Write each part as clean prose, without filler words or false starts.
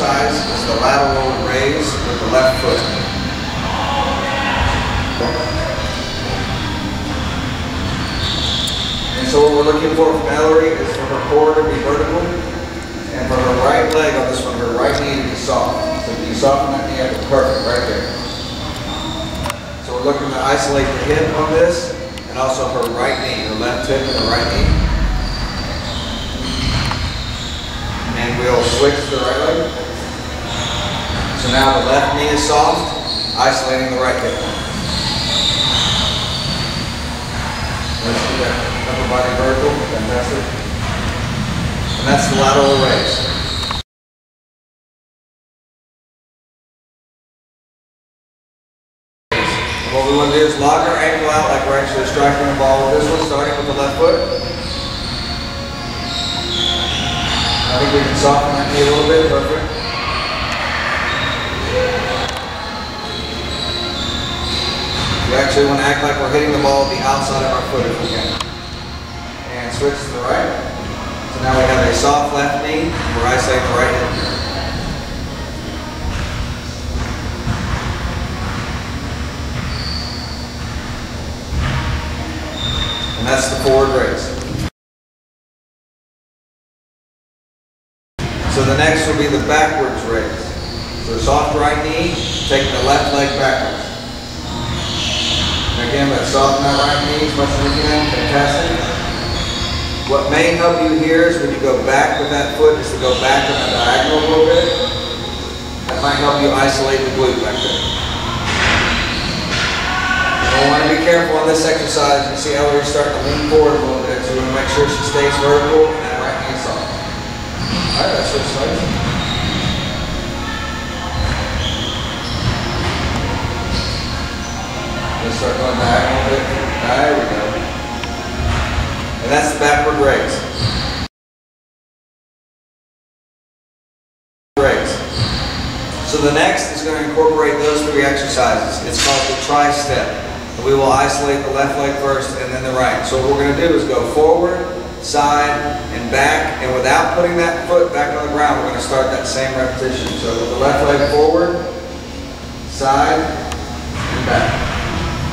exercise is the lateral raise with the left foot. And so what we're looking for from Ellery is for her core to be vertical and for her right leg on this one, her right knee to be soft. So if you soften that knee up, it's perfect right there. So we're looking to isolate the hip on this and also her right knee, her left hip and her right knee. And we'll switch to the right leg. So now the left knee is soft, isolating the right hip. Let's do that. Upper body vertical, fantastic. And that's the lateral raise. What we want to do is lock our ankle out like we're actually striking the ball with this one, starting with the left foot. I think we can soften that knee a little bit, perfect. We actually want to act like we're hitting the ball with the outside of our foot if we can. And switch to the right. So now we have a soft left knee. We're isolating the right hip. And that's the forward raise. So the next will be the backwards raise. So soft right knee, taking the left leg backwards. And again, let's soften that right knee as much as we can. Fantastic. What may help you here is when you go back with that foot, is to go back on a diagonal a little bit. That might help you isolate the glute back there. And we want to be careful on this exercise. You see Ellery starting to lean forward a little bit, so we want to make sure she stays vertical and that right knee is soft. All right, let's switch sides. Let's start going diagonal a bit. There we go. And that's the backward raise. So the next is going to incorporate those three exercises. It's called the tri-step. And we will isolate the left leg first and then the right. So what we're going to do is go forward, side, and back. And without putting that foot back on the ground, we're going to start that same repetition. So with the left leg forward, side, and back.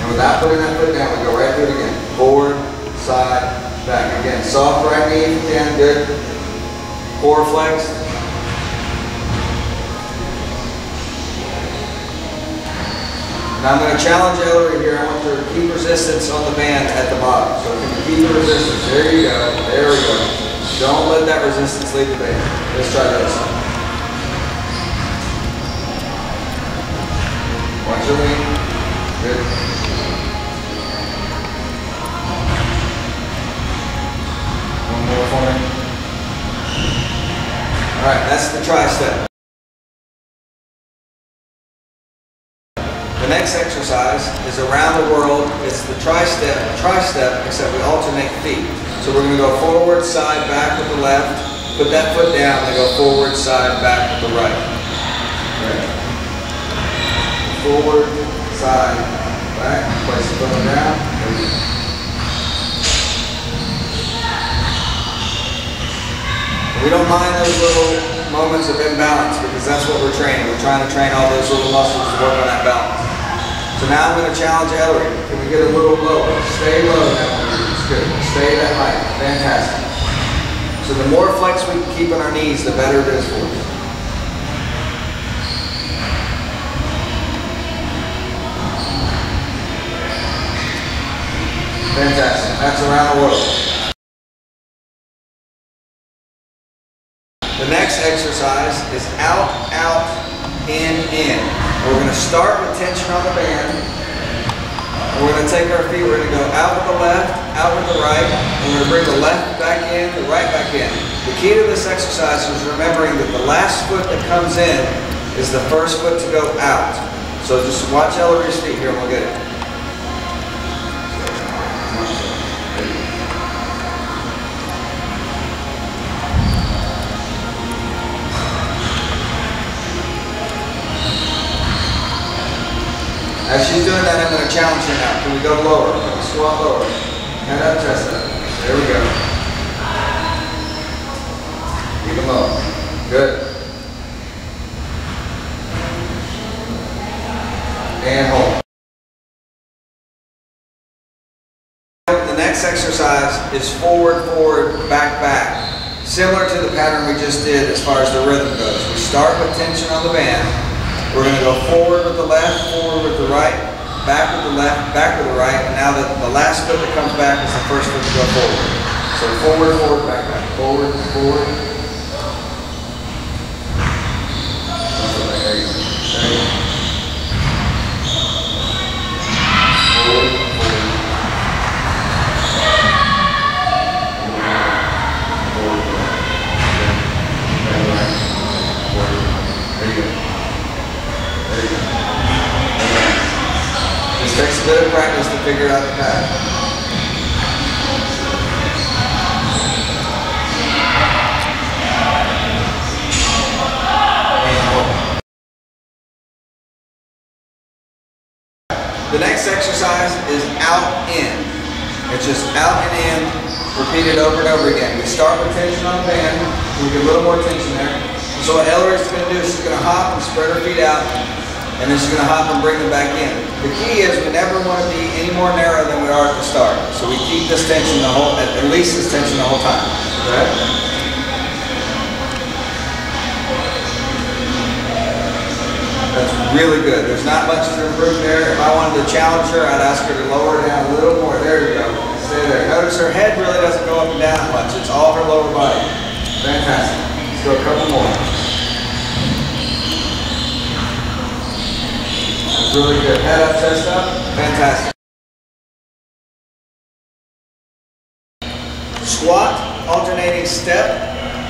And without putting that foot down, we go right through it again. Forward, side, back. Again, soft right knee if you can, good. Core flex. Now I'm going to challenge Ellery here. I want her to keep resistance on the band at the bottom. So if you can keep the resistance, there you go. There we go. Don't let that resistance leave the band. Let's try this. Watch your lean. Good. One more for me. All right, that's the tri-step. The next exercise is around the world. It's the tri-step, except we alternate feet. So we're going to go forward, side, back with the left. Put that foot down, then go forward, side, back with the right. Okay. Forward, side, back. Place the foot down. We don't mind those little moments of imbalance because that's what we're training. We're trying to train all those little muscles to work on that balance. So now I'm going to challenge Ellery. Can we get a little lower? Stay low now. It's good. Stay that height. Fantastic. So the more flex we can keep on our knees, the better it is for us. Fantastic. That's around the world. The next exercise is out, out, in. We're going to start with tension on the band. We're going to take our feet, we're going to go out with the left, out with the right, and we're going to bring the left back in, the right back in. The key to this exercise is remembering that the last foot that comes in is the first foot to go out. So just watch Ellery's feet here and we'll get it. As she's doing that, I'm going to challenge her now. Can we go lower? Can we squat lower? Head up, chest up. There we go. Even lower. Good. and hold. The next exercise is forward, forward, back, back. Similar to the pattern we just did as far as the rhythm goes. We start with tension on the band. We're going to go forward with the left, forward with the right, back with the left, back with the right, and now the last foot that comes back is the first foot to go forward. So forward, forward, back, back, forward, forward. There you go. There you go. Forward, forward. Just takes a bit of practice to figure out the pattern. The next exercise is out, in. It's just out and in, repeated over and over again. We start with tension on the band, we get a little more tension there. So what Ellery's going to do is she's going to hop and spread her feet out, and then she's going to hop and bring them back in. The key is we never want to be any more narrow than we are at the start. So we keep this tension the whole, at least this tension the whole time. Okay? That's really good. There's not much to improve there. If I wanted to challenge her, I'd ask her to lower it down a little more. There you go. Stay there. Notice her head really doesn't go up and down much. It's all her lower body. Fantastic. Let's go a couple more. That's really good. Head up, chest up. Fantastic. Squat, alternating step.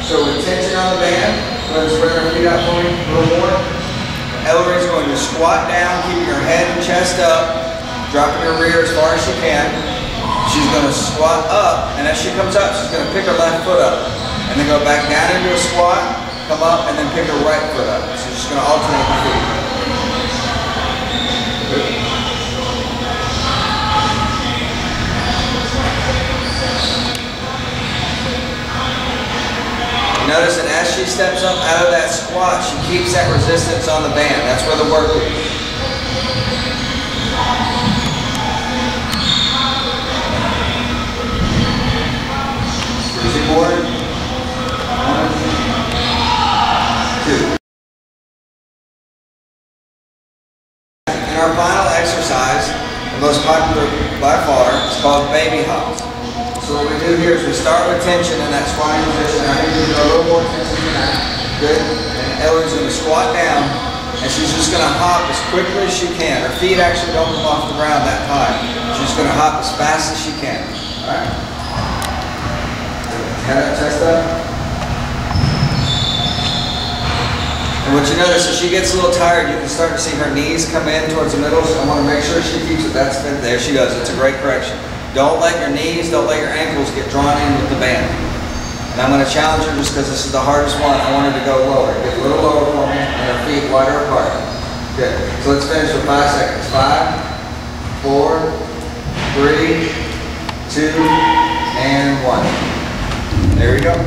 So with tension on the band, go ahead and spread her feet out for me a little more. Ellery's going to squat down, keeping her head and chest up, dropping her rear as far as she can. She's going to squat up, and as she comes up, she's going to pick her left foot up, and then go back down into a squat, come up, and then pick her right foot up. So she's going to alternate the feet. Notice that as she steps up out of that squat, she keeps that resistance on the band. That's where the work is. Easy board. 1, 2. In our final exercise, the most popular by far, is called baby hops. So what we do here is we start with tension in that squatting position. I think we do a little more tension than that. Good. And Ellery's going to squat down, and she's just going to hop as quickly as she can. Her feet actually don't come off the ground that high. She's going to hop as fast as she can. All right. Head up, chest up. And what you notice is she gets a little tired. You can start to see her knees come in towards the middle. So I want to make sure she keeps it. That's good. There she goes. It's a great correction. Don't let your knees, don't let your ankles get drawn in with the band. And I'm going to challenge her just because this is the hardest one. I want her to go lower. Get a little lower for me, and her feet wider apart. Good. So let's finish with 5 seconds. 5, 4, 3, 2, and 1. There you go.